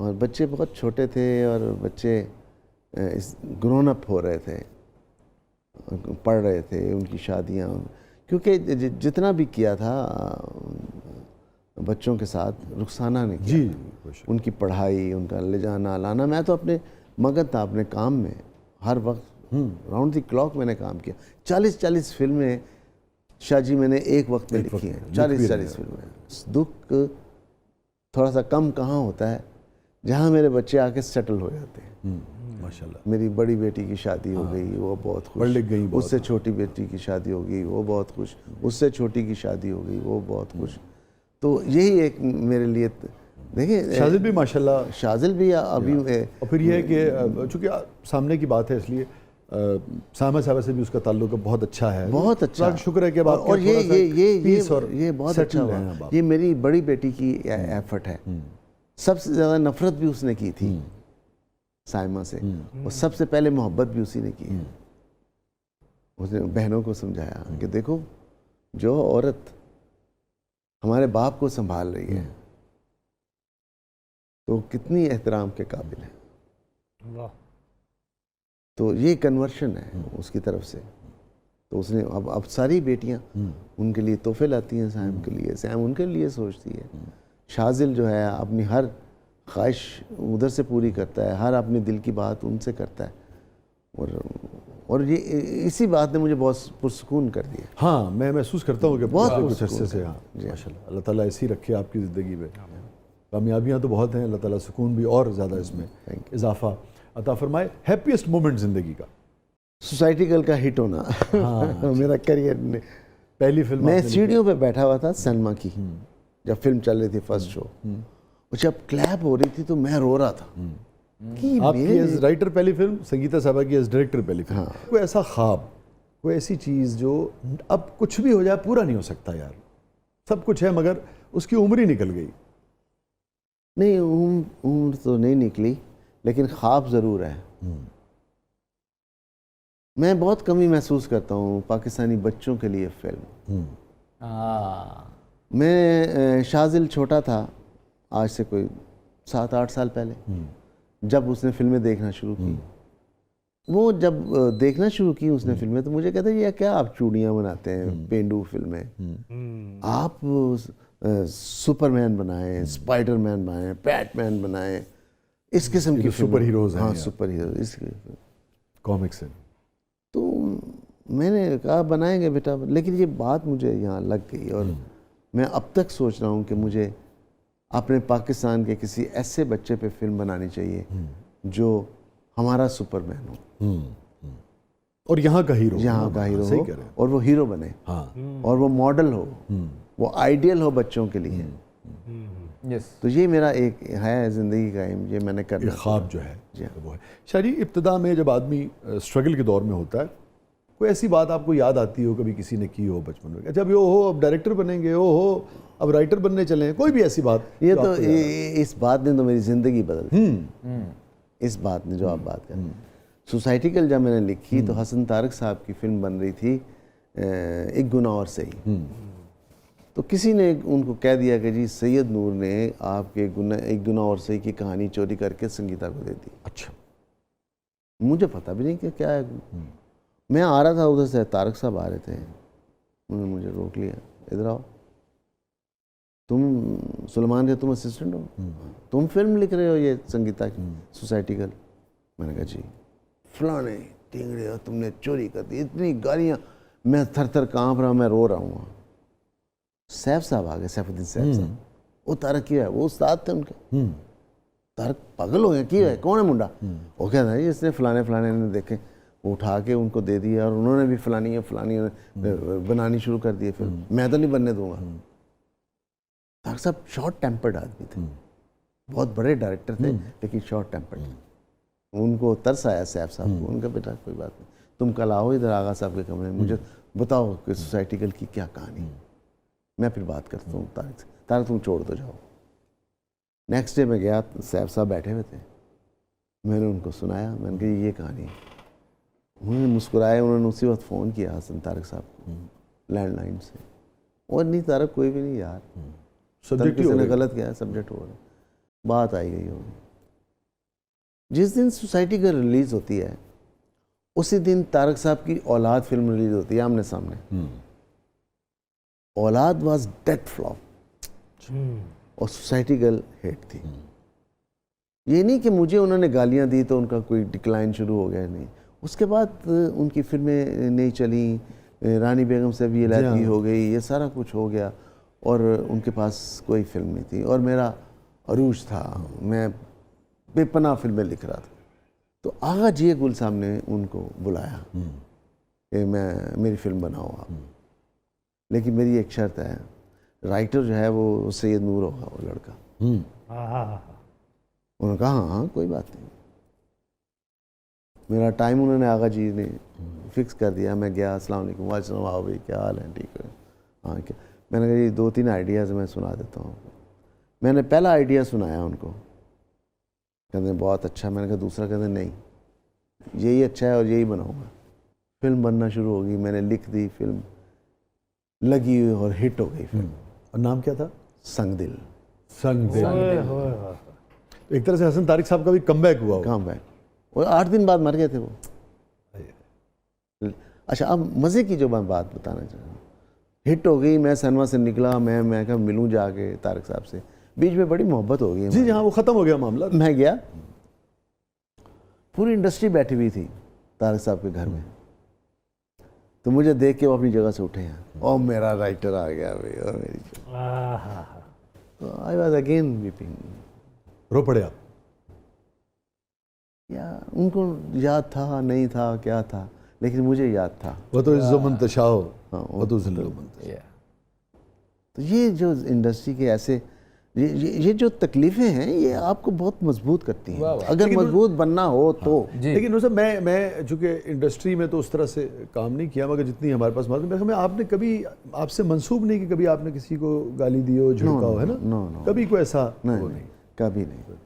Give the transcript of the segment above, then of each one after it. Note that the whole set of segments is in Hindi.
और बच्चे बहुत छोटे थे और बच्चे ग्रोन अप हो रहे थे, पढ़ रहे थे, उनकी शादियाँ, क्योंकि जितना भी किया था बच्चों के साथ रुखसाना ने किया जी, उनकी पढ़ाई, उनका ले जाना लाना। मैं तो अपने मगन था अपने काम में, हर वक्त राउंड द क्लॉक मैंने काम किया। 40-40 फिल्में शाहजी मैंने एक वक्त में लिखी हैं, 40-40 फिल्में। दुख थोड़ा सा कम कहाँ होता है, जहाँ मेरे बच्चे आके सेटल हो जाते हैं। माशाल्लाह। मेरी बड़ी बेटी की शादी हो गई, वो बहुत खुश, पढ़ लिख गई। उससे छोटी बेटी की शादी हो गई, वो बहुत खुश, उससे छोटी की शादी हो गई, वो बहुत खुश। तो यही एक मेरे लिए, देखिए शाजिल भी माशाल्लाह, शाजिल भी अभी। और फिर ये है कि चूँकि सामने की बात है इसलिए सामा साहब से भी उसका ताल्लुक बहुत अच्छा है, बहुत अच्छा, शुक्र है कि बात। और ये बहुत अच्छा हुआ। ये मेरी बड़ी बेटी की एफर्ट है। सबसे ज़्यादा नफरत भी उसने की थी साइमा से, और सबसे पहले मोहब्बत भी उसी ने की है। उसने बहनों को समझाया कि देखो, जो औरत हमारे बाप को संभाल रही है तो कितनी एहतराम के काबिल है। वाह। तो ये कन्वर्शन है उसकी तरफ से। तो उसने अब सारी बेटियां उनके लिए तोहफे लाती हैं सैम के लिए, सैम उनके लिए सोचती है। शाजिल जो है अपनी हर ख्वाहिश उधर से पूरी करता है, हर अपने दिल की बात उनसे करता है, और ये इसी बात ने मुझे बहुत पुरसुकून कर दिया। हाँ, मैं महसूस करता हूँ कि बहुत कुछ अरसे से। हाँ माशाल्लाह, अल्लाह ताला ऐसी रखे आपकी ज़िंदगी में। कामयाबियाँ तो बहुत हैं, अल्लाह ताला सुकून भी और ज़्यादा इसमें इजाफा अता फरमाए। हैप्पीएस्ट मोमेंट ज़िंदगी का? सोसाइटी गर्ल का हिट होना। हाँ, मेरा करियर में पहली फिल्म। मैं सीढ़ियों पे बैठा हुआ था सैनमा की, जब फिल्म चल रही थी फर्स्ट शो, और जब क्लैप हो रही थी तो मैं रो रहा था कि आपकी एज राइटर पहली फिल्म, संगीता साहबा की एज डायरेक्टर पहली फिल्म। हाँ। कोई ऐसा ख्वाब, कोई ऐसी चीज़ जो अब कुछ भी हो जाए पूरा नहीं हो सकता यार, सब कुछ है मगर उसकी उम्र ही निकल गई? नहीं, उम्र तो नहीं निकली, लेकिन ख्वाब ज़रूर है। मैं बहुत कमी महसूस करता हूँ पाकिस्तानी बच्चों के लिए फिल्म। मैं शाजिल छोटा था, आज से कोई 7-8 साल पहले, जब उसने फिल्में देखना शुरू की। वो जब देखना शुरू की उसने फिल्में, तो मुझे कहता है ये क्या आप चूड़ियाँ बनाते हैं, पेंडू फिल्में, आप सुपरमैन बनाएं, स्पाइडरमैन बनाएं, बैटमैन बनाएं, इस किस्म की सुपर हीरोज हैं। हाँ, सुपर हीरो, इस कॉमिक्स हैं। तो मैंने कहा बनाएंगे बेटा, लेकिन ये बात मुझे यहाँ लग गई, और मैं अब तक सोच रहा हूँ कि मुझे अपने पाकिस्तान के किसी ऐसे बच्चे पे फिल्म बनानी चाहिए जो हमारा सुपरमैन हो, और यहाँ का हीरो, हो, और वो हीरो बने। हाँ। और वो मॉडल हो, वो आइडियल हो बच्चों के लिए। तो ये मेरा एक है ज़िंदगी का एम, ये मैंने करना, ख्वाब जो है वो है। शायरी इब्तिदा में जब आदमी स्ट्रगल के दौर में होता है, कोई ऐसी बात आपको याद आती हो, कभी किसी ने की हो बचपन में, जब यो हो अब डायरेक्टर बनेंगे, हो अब राइटर बनने चले, कोई भी ऐसी बात? ये तो इस बात ने तो मेरी ज़िंदगी बदल दी। इस बात ने जो आप बात कर, सोसाइटी कल जब मैंने लिखी तो हसन तारक साहब की फिल्म बन रही थी एक गुनाह और सही। तो किसी ने उनको कह दिया कि जी सैयद नूर ने आपके एक गुनाह और सही की कहानी चोरी करके संगीता को दे दी। अच्छा। मुझे पता भी नहीं कि क्या है। मैं आ रहा था, उधर से तारक साहब आ रहे थे, उन्होंने मुझे रोक लिया, इधर आओ, तुम सुलेमान के तुम असिस्टेंट हो, तुम फिल्म लिख रहे हो ये संगीता की सोसाइटी गर्ल? मैंने कहा जी। फलाने टिंगड़े, तुमने चोरी कर दी, इतनी गालियाँ, मैं थर थर काँप रहा, मैं रो रहा हूँ। सैफ साहब आ गए, सैफुद्दीन सैफ साहब। वो तारक की है, वो उस्ताद थे उनके। तारक पागल हो गए, की है, कौन है मुंडा? वो क्या था, इसने फलाने ने देखे, वो उठा के उनको दे दिया, और उन्होंने भी फलानी बनानी शुरू कर दी फिल्म। मैं तो नहीं बनने दूंगा। तारक साहब शॉर्ट टेम्पर्ड आदमी थे, बहुत बड़े डायरेक्टर थे, लेकिन शॉर्ट टेम्पर्ड थे। उनको तरस आया सैफ साहब को, उनका बेटा कोई बात नहीं, तुम कल आओ इधर आगा साहब के कमरे में, मुझे बताओ कि सोसाइटी गर्ल की क्या कहानी, मैं फिर बात करता हूँ तारक से। तारक तुम छोड़ दो, जाओ। नेक्स्ट डे मैं गया, सैफ साहब बैठे हुए थे, मैंने उनको सुनाया, मैंने कहा ये कहानी। उन्होंने मुस्कुराए, उन्होंने उसी वक्त फ़ोन किया हसन तारक साहब को लैंडलाइन से, और नहीं तारक कोई भी नहीं यार, सब्जेक्ट किसी ने गलत किया, सब्जेक्ट हो रहा, बात आई गई होगी। जिस दिन सोसाइटी का रिलीज़ होती है उसी दिन तारक साहब की औलाद फिल्म रिलीज होती है आमने सामने। औलाद वाज डेड फ्लॉप और सोसाइटी गर्ल हिट थी। ये नहीं कि मुझे उन्होंने गालियां दी तो उनका कोई डिक्लाइन शुरू हो गया, नहीं। उसके बाद उनकी फिल्में नहीं चली, रानी बेगम से भी इलायची हो गई, ये सारा कुछ हो गया और उनके पास कोई फिल्म नहीं थी और मेरा अरूज था, मैं बेपनाह फिल्में लिख रहा था। तो आगा जी गुल साहब ने उनको बुलाया कि मेरी फिल्म बनाओ आप, लेकिन मेरी एक शर्त है, राइटर जो है वो सैयद नूर होगा, वो लड़का। उन्होंने कहा हाँ कोई बात नहीं। मेरा टाइम उन्होंने आगा जी ने फिक्स कर दिया। मैं गया, अस्सलाम वालेकुम। वालेकुम, आओ भाई क्या हाल है, ठीक है, हाँ क्या। मैंने कहा ये 2-3 आइडियाज़ मैं सुना देता हूँ। मैंने पहला आइडिया सुनाया उनको, कहते बहुत अच्छा। मैंने कहा दूसरा, कहते नहीं यही अच्छा है और यही बनाऊंगा। फिल्म बनना शुरू होगी, मैंने लिख दी, फिल्म लगी और हिट हो गई फिल्म। और नाम क्या था? संग दिल। संग दिल। एक तरह से हसन तारिक साहब का भी कमबैक हुआ। कमबैक। और 8 दिन बाद मर गए थे वो। अच्छा, अब मज़े की जो मैं बात बताना चाह रहा हूँ, हिट हो गई, मैं सिनेमा से निकला, मैं कहा मिलूँ जाके तारक साहब से। बीच में बड़ी मोहब्बत हो गई जी, हाँ, वो ख़त्म हो गया मामला। मैं गया, पूरी इंडस्ट्री बैठी हुई थी तारक साहब के घर में, तो मुझे देख के वो अपनी जगह से उठे हैं, और मेरा राइटर आ गया भाई, और मेरी तो आई वॉज अगेन वीपिंग। रो पड़े आप? या उनको याद था नहीं था क्या था, लेकिन मुझे याद था। वो तो इज़्ज़ो-मन तशाओ। हाँ, वो तो तो ये जो इंडस्ट्री के ऐसे ये जो तकलीफ़ें हैं, ये आपको बहुत मजबूत करती हैं अगर मजबूत बनना हो तो। लेकिन उसमें मैं चूँकि इंडस्ट्री में तो उस तरह से काम नहीं किया, मगर जितनी हमारे पास मालूम है, आपने कभी आपसे मंसूब नहीं कि कभी आपने किसी को गाली दी हो, झुड़का हो, है ना? नो, कभी कोई ऐसा नहीं, कभी नहीं।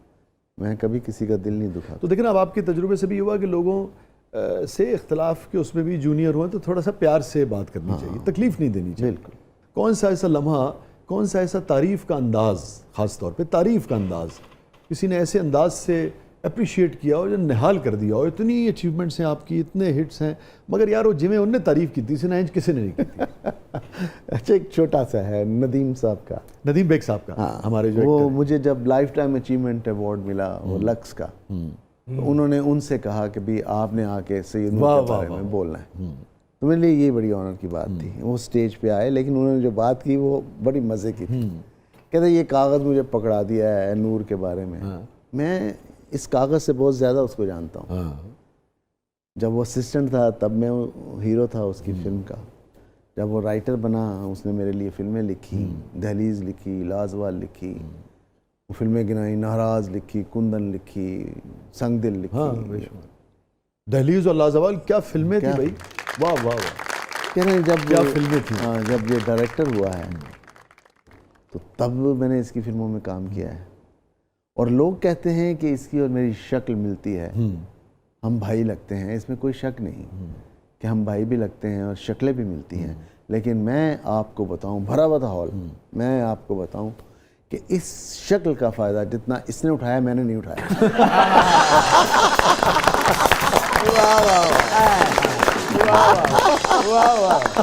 मैं कभी किसी का दिल नहीं दुखा। तो देखिए ना, अब आपके तजुर्बे से भी हुआ कि लोगों से इख्तलाफ के उसमें भी जूनियर हुआ तो थोड़ा सा प्यार से बात करनी चाहिए, तकलीफ नहीं देनी चाहिए। बिल्कुल। कौन सा ऐसा लम्हा, कौन सा ऐसा तारीफ़ का अंदाज़, ख़ास तौर पे तारीफ़ का अंदाज़ किसी ने ऐसे अंदाज से अप्रिशिएट किया हो जो निहाल कर दिया हो? इतनी अचीवमेंट्स हैं आपकी, इतने हिट्स हैं, मगर यार वो जिमें उनने तारीफ़ की थी ना, किसी ने नहीं की थी। अच्छा, एक छोटा सा है, नदीम साहब का, नदीम बेग साहब का। हाँ, हमारे जो वो मुझे जब लाइफ टाइम अचीवमेंट अवार्ड मिला, वो लक्स का, तो उन्होंने उनसे कहा कि भाई आपने आके सैयद नूर के बारे में बोलना है। तो मेरे लिए ये बड़ी ऑनर की बात थी। वो स्टेज पे आए, लेकिन उन्होंने जो बात की वो बड़ी मज़े की थी। कहते ये कागज़ मुझे पकड़ा दिया है नूर के बारे में। मैं इस कागज़ से बहुत ज़्यादा उसको जानता हूँ। जब वो असिस्टेंट था तब मैं हीरो था उसकी फिल्म का। जब वो राइटर बना, उसने मेरे लिए फ़िल्में लिखी, दहलीज़ लिखी, लाजवाल लिखी, वो फिल्में गिनाई, नाराज़ लिखी, कुंदन लिखी, संग दिल लिखी। दहलीज़ और लाजवाल क्या फिल्में थी भाई, वाह वाह वाह। कह रहे हैं जब क्या फिल्में थी। हाँ, जब ये डायरेक्टर हुआ है तो तब मैंने इसकी फिल्मों में काम किया है, और लोग कहते हैं कि इसकी और मेरी शक्ल मिलती है, हम भाई लगते हैं। इसमें कोई शक नहीं कि हम भाई भी लगते हैं और शक्लें भी मिलती हैं। लेकिन मैं आपको बताऊं, भरा हुआ हॉल, मैं आपको बताऊं कि इस शक्ल का फ़ायदा जितना इसने उठाया मैंने नहीं उठाया। वाह वाह वाह वाह वाह वाह।